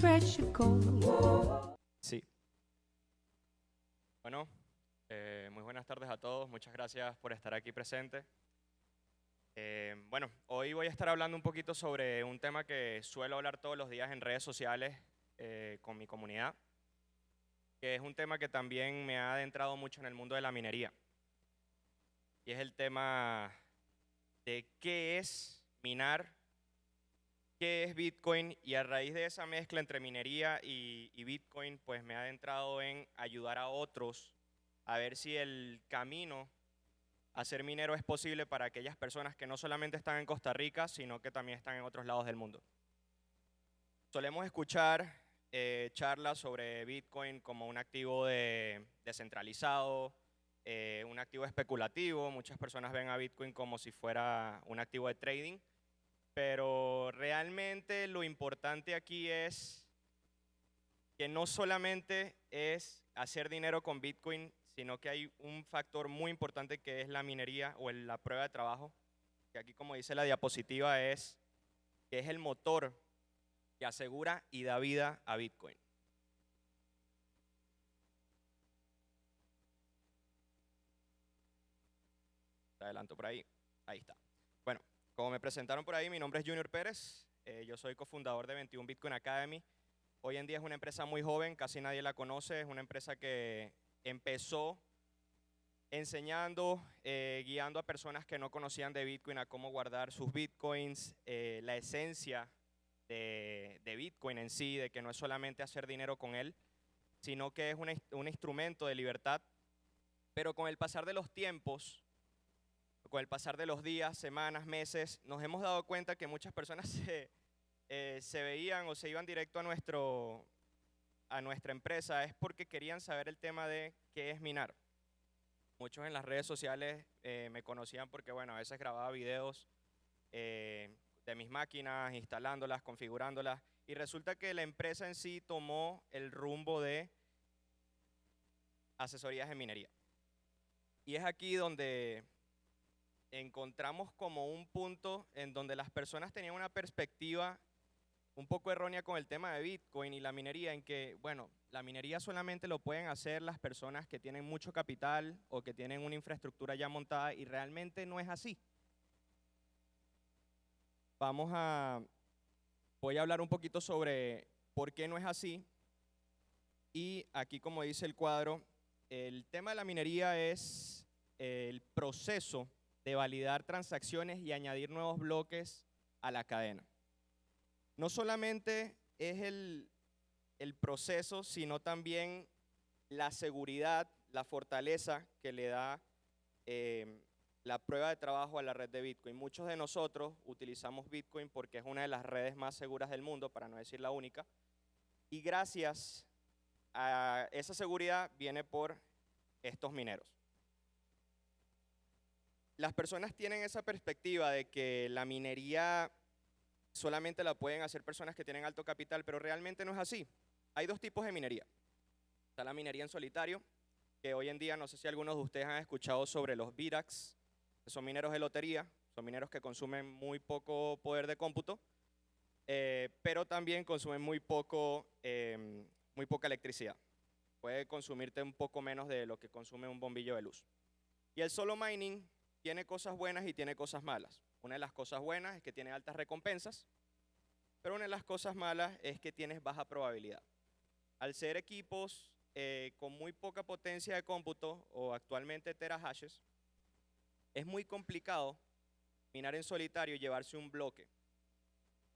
treasure gold. Sí. Bueno, muy buenas tardes a todos. Muchas gracias por estar aquí presente. Bueno, hoy voy a estar hablando un poquito sobre un tema que suelo hablar todos los días en redes sociales con mi comunidad, que es un tema que también me ha adentrado mucho en el mundo de la minería. Y es el tema de qué es minar, qué es Bitcoin, y a raíz de esa mezcla entre minería y Bitcoin, pues me ha adentrado en ayudar a otros a ver si el camino a ser minero es posible para aquellas personas que no solamente están en Costa Rica, sino que también están en otros lados del mundo. Solemos escuchar charlas sobre Bitcoin como un activo descentralizado, un activo especulativo. Muchas personas ven a Bitcoin como si fuera un activo de trading, pero realmente lo importante aquí es que no solamente es hacer dinero con Bitcoin, sino que hay un factor muy importante que es la minería o la prueba de trabajo, que aquí, como dice la diapositiva, es que es el motor que asegura y da vida a Bitcoin. Te adelanto por ahí. Ahí está. Bueno, como me presentaron por ahí, mi nombre es Junior Pérez. Yo soy cofundador de 21 Bitcoin Academy. Hoy en día es una empresa muy joven, casi nadie la conoce. Es una empresa que empezó enseñando, guiando a personas que no conocían de Bitcoin a cómo guardar sus Bitcoins, la esencia de Bitcoin en sí, de que no es solamente hacer dinero con él, sino que es un instrumento de libertad. Pero con el pasar de los tiempos, con el pasar de los días, semanas, meses, nos hemos dado cuenta que muchas personas se veían o se iban directo a nuestra empresa es porque querían saber el tema de qué es minar. Muchos en las redes sociales me conocían porque, bueno, a veces grababa videos de mis máquinas, instalándolas, configurándolas, y resulta que la empresa en sí tomó el rumbo de asesorías en minería. Y es aquí donde encontramos como un punto en donde las personas tenían una perspectiva un poco errónea con el tema de Bitcoin y la minería, en que, bueno, la minería solamente lo pueden hacer las personas que tienen mucho capital o que tienen una infraestructura ya montada, y realmente no es así. Voy a hablar un poquito sobre por qué no es así. Y aquí, como dice el cuadro, el tema de la minería es el proceso de validar transacciones y añadir nuevos bloques a la cadena. No solamente es el proceso, sino también la seguridad, la fortaleza que le da la prueba de trabajo a la red de Bitcoin. Muchos de nosotros utilizamos Bitcoin porque es una de las redes más seguras del mundo, para no decir la única, y gracias a esa seguridad viene por estos mineros. Las personas tienen esa perspectiva de que la minería solamente la pueden hacer personas que tienen alto capital, pero realmente no es así. Hay dos tipos de minería. Está la minería en solitario, que hoy en día, no sé si algunos de ustedes han escuchado sobre los VIRAX, que son mineros de lotería, son mineros que consumen muy poco poder de cómputo, pero también consumen muy poca electricidad. Puede consumirte un poco menos de lo que consume un bombillo de luz. Y el solo mining tiene cosas buenas y tiene cosas malas. Una de las cosas buenas es que tiene altas recompensas, pero una de las cosas malas es que tienes baja probabilidad. Al ser equipos con muy poca potencia de cómputo, o actualmente terahashes, es muy complicado minar en solitario y llevarse un bloque.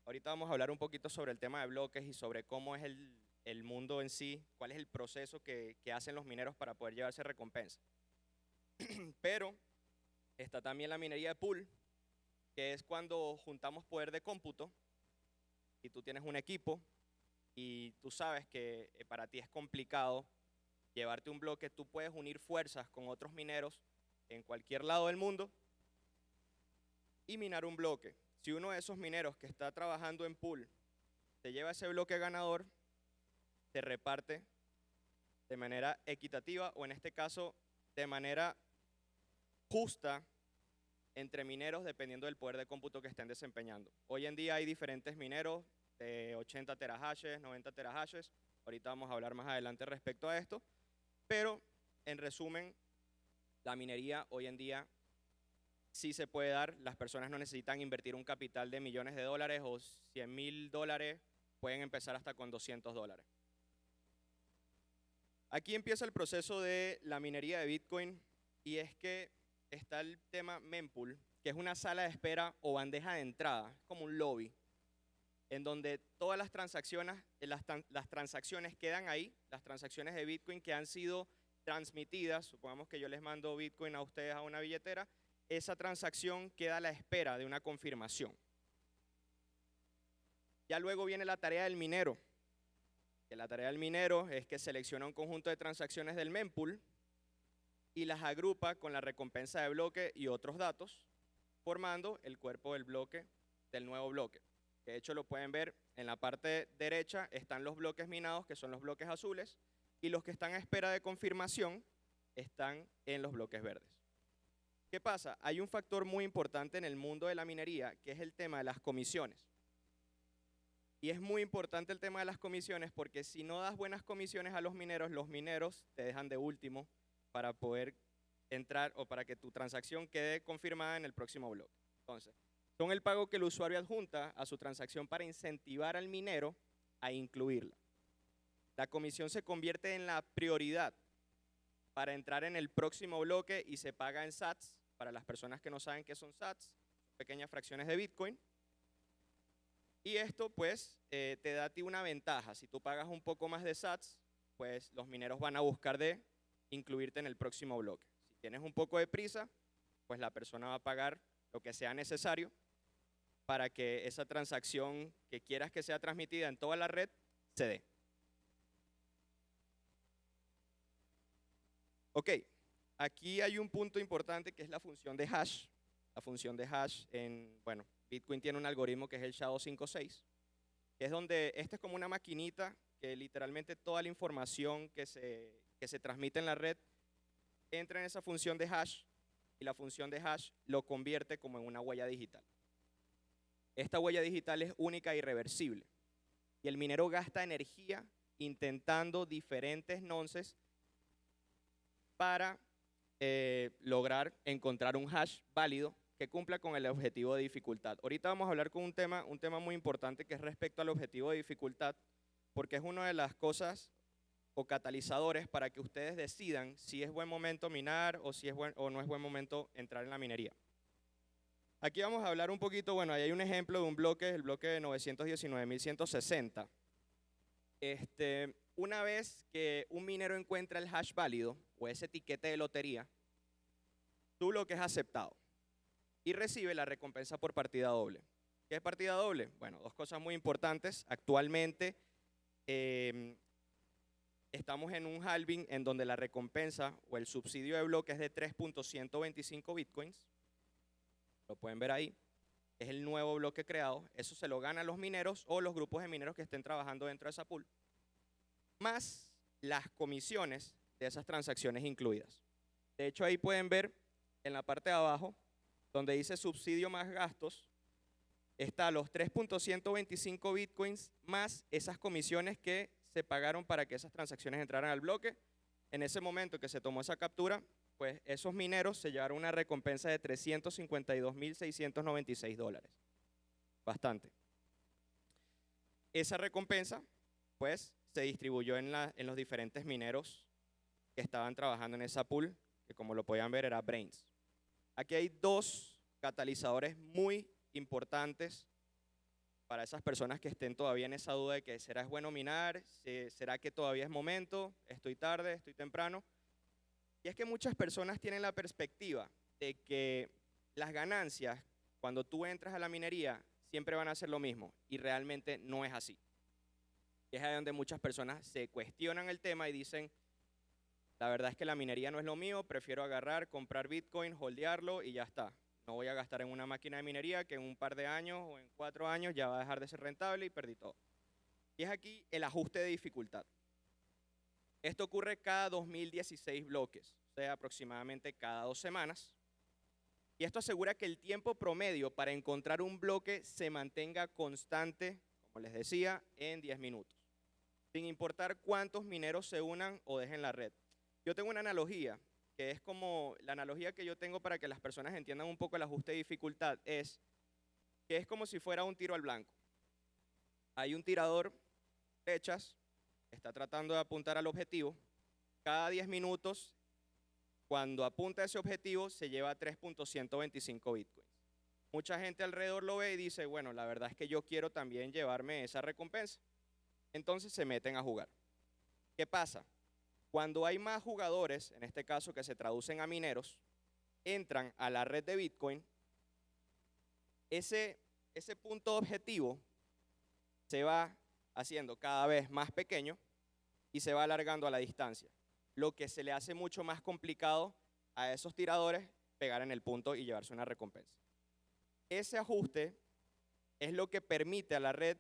Ahorita vamos a hablar un poquito sobre el tema de bloques y sobre cómo es el mundo en sí, cuál es el proceso que hacen los mineros para poder llevarse recompensa. Pero está también la minería de pool, que es cuando juntamos poder de cómputo y tú tienes un equipo y tú sabes que para ti es complicado llevarte un bloque. Tú puedes unir fuerzas con otros mineros en cualquier lado del mundo y minar un bloque. Si uno de esos mineros que está trabajando en pool te lleva ese bloque ganador, se reparte de manera equitativa, o en este caso de manera justa, entre mineros dependiendo del poder de cómputo que estén desempeñando. Hoy en día hay diferentes mineros, de 80 terahashes, 90 terahashes. Ahorita vamos a hablar más adelante respecto a esto. Pero, en resumen, la minería hoy en día sí se puede dar. Las personas no necesitan invertir un capital de millones de dólares o $100,000. Pueden empezar hasta con $200. Aquí empieza el proceso de la minería de Bitcoin y es que está el tema mempool, que es una sala de espera o bandeja de entrada, es como un lobby, en donde todas las transacciones quedan ahí, las transacciones de Bitcoin que han sido transmitidas. Supongamos que yo les mando Bitcoin a ustedes a una billetera, esa transacción queda a la espera de una confirmación. Ya luego viene la tarea del minero, que la tarea del minero es que selecciona un conjunto de transacciones del mempool y las agrupa con la recompensa de bloque y otros datos, formando el cuerpo del bloque del nuevo bloque. De hecho, lo pueden ver en la parte derecha, están los bloques minados, que son los bloques azules, y los que están a espera de confirmación están en los bloques verdes. ¿Qué pasa? Hay un factor muy importante en el mundo de la minería, que es el tema de las comisiones. Y es muy importante el tema de las comisiones porque si no das buenas comisiones a los mineros te dejan de último para poder entrar o para que tu transacción quede confirmada en el próximo bloque. Entonces, son el pago que el usuario adjunta a su transacción para incentivar al minero a incluirla. La comisión se convierte en la prioridad para entrar en el próximo bloque y se paga en sats. Para las personas que no saben qué son sats, pequeñas fracciones de Bitcoin. Y esto pues te da a ti una ventaja. Si tú pagas un poco más de sats, pues los mineros van a buscar de incluirte en el próximo bloque. Si tienes un poco de prisa, pues la persona va a pagar lo que sea necesario para que esa transacción que quieras que sea transmitida en toda la red se dé. Ok, aquí hay un punto importante que es la función de hash. La función de hash bueno, Bitcoin tiene un algoritmo que es el SHA-256, que es donde, este es como una maquinita que literalmente toda la información que se transmite en la red entra en esa función de hash y la función de hash lo convierte como en una huella digital. Esta huella digital es única e irreversible y el minero gasta energía intentando diferentes nonces para lograr encontrar un hash válido que cumpla con el objetivo de dificultad. Ahorita vamos a hablar con un tema muy importante que es respecto al objetivo de dificultad, porque es una de las cosas o catalizadores para que ustedes decidan si es buen momento minar o si es o no es buen momento entrar en la minería. Aquí vamos a hablar un poquito, bueno, ahí hay un ejemplo de un bloque, el bloque de 919.160. Una vez que un minero encuentra el hash válido o ese etiquete de lotería, tu bloque es aceptado y recibe la recompensa por partida doble. ¿Qué es partida doble? Bueno, dos cosas muy importantes. Actualmente estamos en un halving en donde la recompensa o el subsidio de bloque es de 3.125 bitcoins. Lo pueden ver ahí. Es el nuevo bloque creado. Eso se lo ganan los mineros o los grupos de mineros que estén trabajando dentro de esa pool, más las comisiones de esas transacciones incluidas. De hecho, ahí pueden ver en la parte de abajo, donde dice subsidio más gastos, está los 3.125 bitcoins más esas comisiones que se pagaron para que esas transacciones entraran al bloque. En ese momento que se tomó esa captura, pues esos mineros se llevaron una recompensa de $352.696. Bastante. Esa recompensa, pues, se distribuyó en los diferentes mineros que estaban trabajando en esa pool, que como lo podían ver era Braiins. Aquí hay dos catalizadores muy importantes para esas personas que estén todavía en esa duda de que ¿será es bueno minar? ¿Será que todavía es momento? ¿Estoy tarde? ¿Estoy temprano? Y es que muchas personas tienen la perspectiva de que las ganancias cuando tú entras a la minería siempre van a ser lo mismo y realmente no es así. Y es ahí donde muchas personas se cuestionan el tema y dicen, la verdad es que la minería no es lo mío, prefiero agarrar, comprar Bitcoin, holdearlo y ya está. No voy a gastar en una máquina de minería que en un par de años o en 4 años ya va a dejar de ser rentable y perdí todo. Y es aquí el ajuste de dificultad. Esto ocurre cada 2016 bloques, o sea, aproximadamente cada 2 semanas. Y esto asegura que el tiempo promedio para encontrar un bloque se mantenga constante, como les decía, en 10 minutos, sin importar cuántos mineros se unan o dejen la red. Yo tengo una analogía, que es como, la analogía que yo tengo para que las personas entiendan un poco el ajuste de dificultad, es que es como si fuera un tiro al blanco. Hay un tirador, flechas, está tratando de apuntar al objetivo. Cada 10 minutos, cuando apunta a ese objetivo, se lleva 3.125 bitcoins. Mucha gente alrededor lo ve y dice, bueno, la verdad es que yo quiero también llevarme esa recompensa. Entonces se meten a jugar. ¿Qué pasa? Cuando hay más jugadores, en este caso que se traducen a mineros, entran a la red de Bitcoin, ese punto objetivo se va haciendo cada vez más pequeño y se va alargando a la distancia, lo que se le hace mucho más complicado a esos tiradores pegar en el punto y llevarse una recompensa. Ese ajuste es lo que permite a la red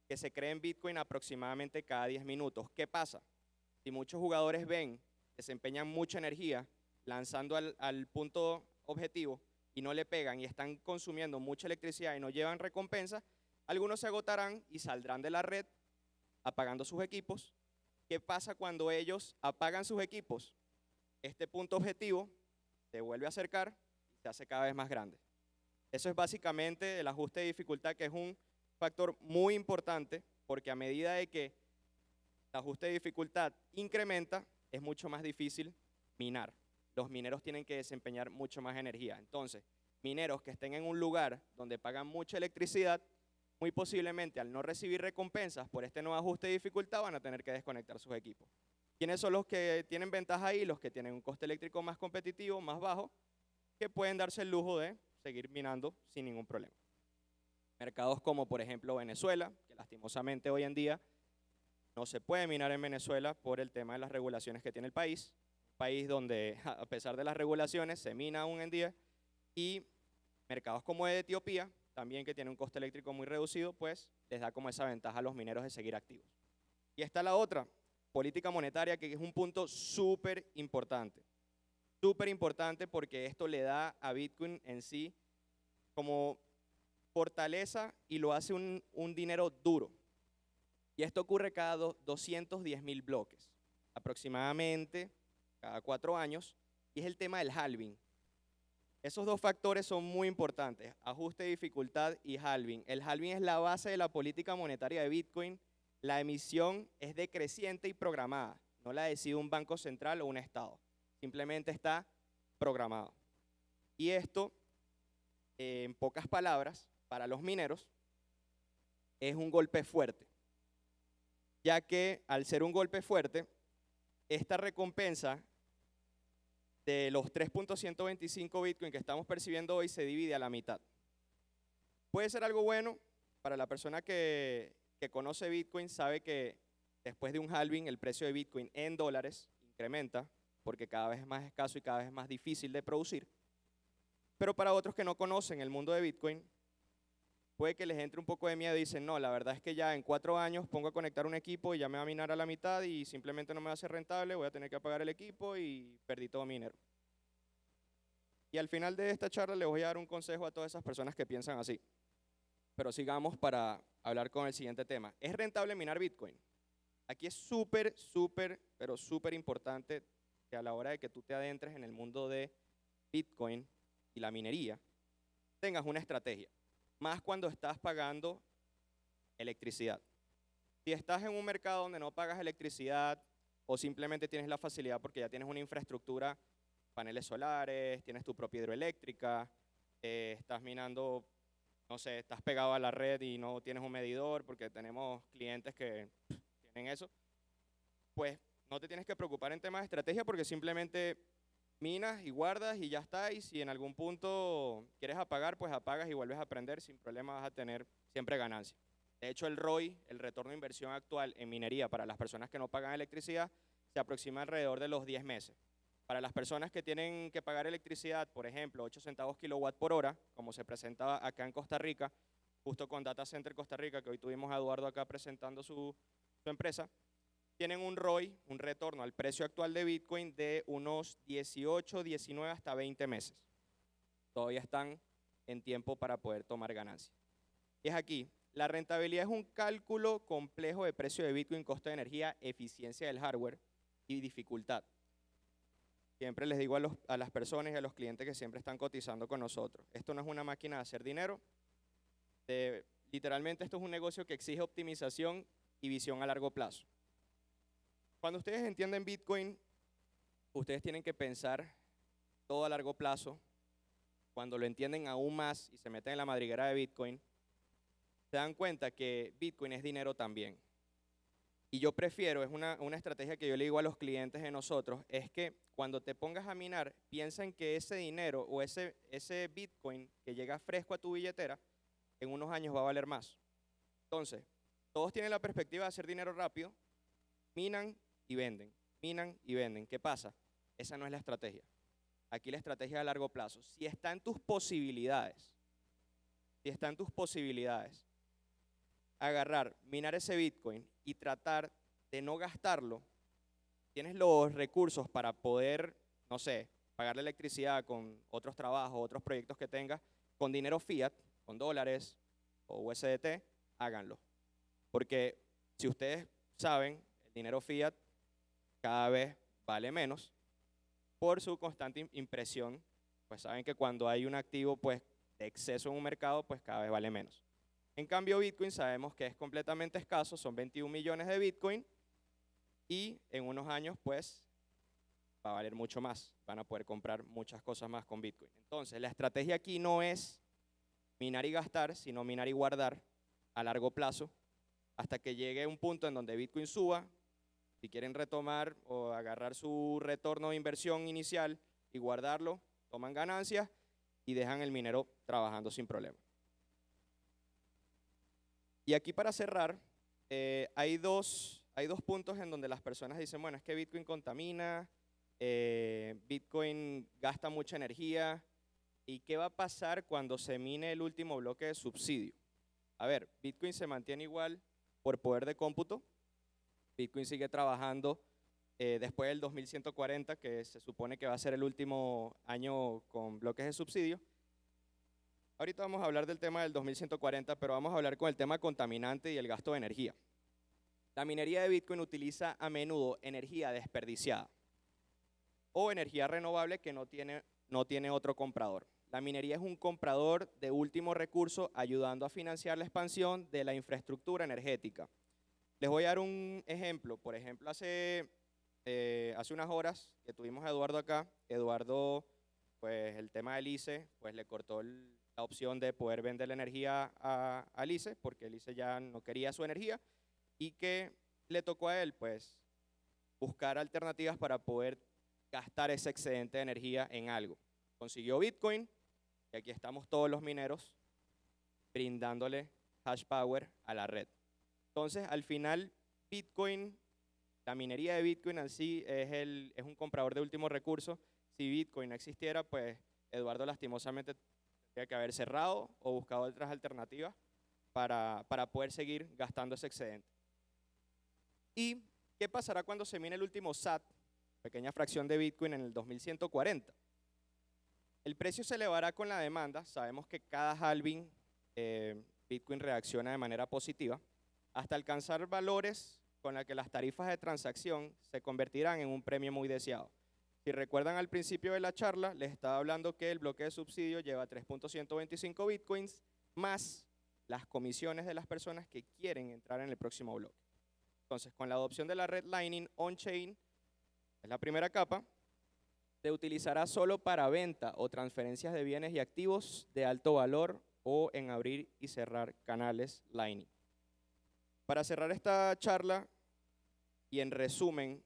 que se cree en Bitcoin aproximadamente cada 10 minutos. ¿Qué pasa? Si muchos jugadores ven, desempeñan mucha energía lanzando al punto objetivo y no le pegan y están consumiendo mucha electricidad y no llevan recompensa, algunos se agotarán y saldrán de la red apagando sus equipos. ¿Qué pasa cuando ellos apagan sus equipos? Este punto objetivo se vuelve a acercar y se hace cada vez más grande. Eso es básicamente el ajuste de dificultad, que es un factor muy importante, porque a medida de que el ajuste de dificultad incrementa, es mucho más difícil minar. Los mineros tienen que desempeñar mucho más energía. Entonces, mineros que estén en un lugar donde pagan mucha electricidad, muy posiblemente al no recibir recompensas por este nuevo ajuste de dificultad, van a tener que desconectar sus equipos. ¿Quiénes son los que tienen ventaja ahí? Los que tienen un coste eléctrico más competitivo, más bajo, que pueden darse el lujo de seguir minando sin ningún problema. Mercados como por ejemplo Venezuela, que lastimosamente hoy en día no se puede minar en Venezuela por el tema de las regulaciones que tiene el país. Un país donde a pesar de las regulaciones se mina aún en día. Y mercados como de Etiopía, también que tiene un coste eléctrico muy reducido, pues les da como esa ventaja a los mineros de seguir activos. Y está la otra, política monetaria, que es un punto súper importante. Súper importante porque esto le da a Bitcoin en sí como fortaleza y lo hace un dinero duro. Y esto ocurre cada 210.000 bloques, aproximadamente cada 4 años, y es el tema del halving. Esos dos factores son muy importantes, ajuste de dificultad y halving. El halving es la base de la política monetaria de Bitcoin. La emisión es decreciente y programada, no la decide un banco central o un estado, simplemente está programado. Y esto, en pocas palabras, para los mineros, es un golpe fuerte, ya que al ser un golpe fuerte, esta recompensa de los 3.125 Bitcoin que estamos percibiendo hoy se divide a la mitad. Puede ser algo bueno para la persona que conoce Bitcoin, sabe que después de un halving el precio de Bitcoin en dólares incrementa porque cada vez es más escaso y cada vez es más difícil de producir. Pero para otros que no conocen el mundo de Bitcoin, puede que les entre un poco de miedo y dicen, no, la verdad es que ya en 4 años pongo a conectar un equipo y ya me va a minar a la mitad y simplemente no me va a ser rentable, voy a tener que apagar el equipo y perdí todo mi dinero. Y al final de esta charla les voy a dar un consejo a todas esas personas que piensan así. Pero sigamos para hablar con el siguiente tema. ¿Es rentable minar Bitcoin? Aquí es súper, pero súper importante que a la hora de que tú te adentres en el mundo de Bitcoin y la minería, tengas una estrategia. Más cuando estás pagando electricidad. Si estás en un mercado donde no pagas electricidad o simplemente tienes la facilidad porque ya tienes una infraestructura, paneles solares, tienes tu propia hidroeléctrica, estás minando, no sé, estás pegado a la red y no tienes un medidor porque tenemos clientes que tienen eso, pues no te tienes que preocupar en temas de estrategia porque simplemente minas y guardas y ya está, y si en algún punto quieres apagar, pues apagas y vuelves a prender, sin problema vas a tener siempre ganancia. De hecho, el ROI, el retorno de inversión actual en minería para las personas que no pagan electricidad, se aproxima alrededor de los 10 meses. Para las personas que tienen que pagar electricidad, por ejemplo, 8 centavos kilowatt por hora, como se presentaba acá en Costa Rica, justo con Data Center Costa Rica, que hoy tuvimos a Eduardo acá presentando su empresa, tienen un ROI, un retorno al precio actual de Bitcoin de unos 18, 19 hasta 20 meses. Todavía están en tiempo para poder tomar ganancias. Y es aquí La rentabilidad es un cálculo complejo de precio de Bitcoin, costo de energía, eficiencia del hardware y dificultad. Siempre les digo a las personas y a los clientes que siempre están cotizando con nosotros, esto no es una máquina de hacer dinero, literalmente esto es un negocio que exige optimización y visión a largo plazo. Cuando ustedes entienden Bitcoin, ustedes tienen que pensar todo a largo plazo. Cuando lo entienden aún más y se meten en la madriguera de Bitcoin, se dan cuenta que Bitcoin es dinero también. Y yo prefiero, es una estrategia que yo le digo a los clientes de nosotros, es que cuando te pongas a minar, piensa en que ese dinero o ese Bitcoin que llega fresco a tu billetera, en unos años va a valer más. Entonces, todos tienen la perspectiva de hacer dinero rápido, minan y venden, minan y venden. ¿Qué pasa? Esa no es la estrategia. Aquí la estrategia es a largo plazo. Si está en tus posibilidades, agarrar, minar ese Bitcoin y tratar de no gastarlo, tienes los recursos para poder, no sé, pagar la electricidad con otros trabajos, otros proyectos que tengas, con dinero fiat, con dólares o USDT, háganlo. Porque si ustedes saben, el dinero fiat cada vez vale menos por su constante impresión. Pues saben que cuando hay un activo pues, de exceso en un mercado, pues cada vez vale menos. En cambio, Bitcoin sabemos que es completamente escaso, son 21 millones de Bitcoin y en unos años pues va a valer mucho más, van a poder comprar muchas cosas más con Bitcoin. Entonces, la estrategia aquí no es minar y gastar, sino minar y guardar a largo plazo hasta que llegue un punto en donde Bitcoin suba. Si quieren retomar o agarrar su retorno de inversión inicial y guardarlo, toman ganancias y dejan el minero trabajando sin problema. Y aquí para cerrar, hay dos puntos en donde las personas dicen, bueno, es que Bitcoin contamina, Bitcoin gasta mucha energía, ¿y qué va a pasar cuando se mine el último bloque de subsidio? A ver, Bitcoin se mantiene igual por poder de cómputo, Bitcoin sigue trabajando después del 2140, que se supone que va a ser el último año con bloques de subsidio. Ahorita vamos a hablar del tema del 2140, pero vamos a hablar con el tema contaminante y el gasto de energía. La minería de Bitcoin utiliza a menudo energía desperdiciada o energía renovable que no tiene otro comprador. La minería es un comprador de último recurso ayudando a financiar la expansión de la infraestructura energética. Les voy a dar un ejemplo. Por ejemplo, hace unas horas que tuvimos a Eduardo acá, Eduardo, pues el tema del ICE, pues le cortó la opción de poder vender la energía al ICE, porque el ICE ya no quería su energía, y que le tocó a él, pues, buscar alternativas para poder gastar ese excedente de energía en algo. Consiguió Bitcoin, y aquí estamos todos los mineros brindándole hash power a la red. Entonces, al final, Bitcoin, la minería de Bitcoin en sí es un comprador de último recurso. Si Bitcoin no existiera, pues Eduardo lastimosamente tendría que haber cerrado o buscado otras alternativas para poder seguir gastando ese excedente. ¿Y qué pasará cuando se mine el último SAT, pequeña fracción de Bitcoin, en el 2140? El precio se elevará con la demanda. Sabemos que cada halving Bitcoin reacciona de manera positiva hasta alcanzar valores con los que las tarifas de transacción se convertirán en un premio muy deseado. Si recuerdan al principio de la charla, les estaba hablando que el bloque de subsidio lleva 3.125 Bitcoins más las comisiones de las personas que quieren entrar en el próximo bloque. Entonces, con la adopción de la red Lightning on-chain, es la primera capa, se utilizará solo para venta o transferencias de bienes y activos de alto valor o en abrir y cerrar canales Lightning. Para cerrar esta charla y en resumen,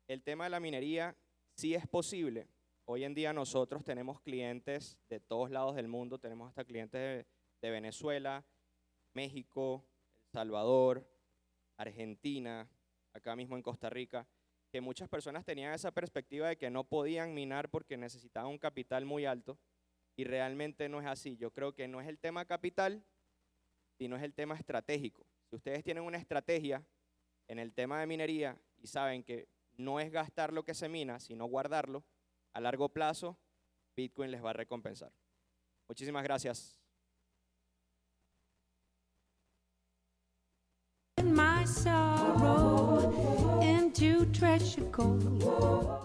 el tema de la minería sí es posible. Hoy en día nosotros tenemos clientes de todos lados del mundo, tenemos hasta clientes de Venezuela, México, El Salvador, Argentina, acá mismo en Costa Rica, que muchas personas tenían esa perspectiva de que no podían minar porque necesitaban un capital muy alto y realmente no es así. Yo creo que no es el tema capital, sino es el tema estratégico. Si ustedes tienen una estrategia en el tema de minería y saben que no es gastar lo que se mina, sino guardarlo, a largo plazo, Bitcoin les va a recompensar. Muchísimas gracias. sorrow into treasure gold.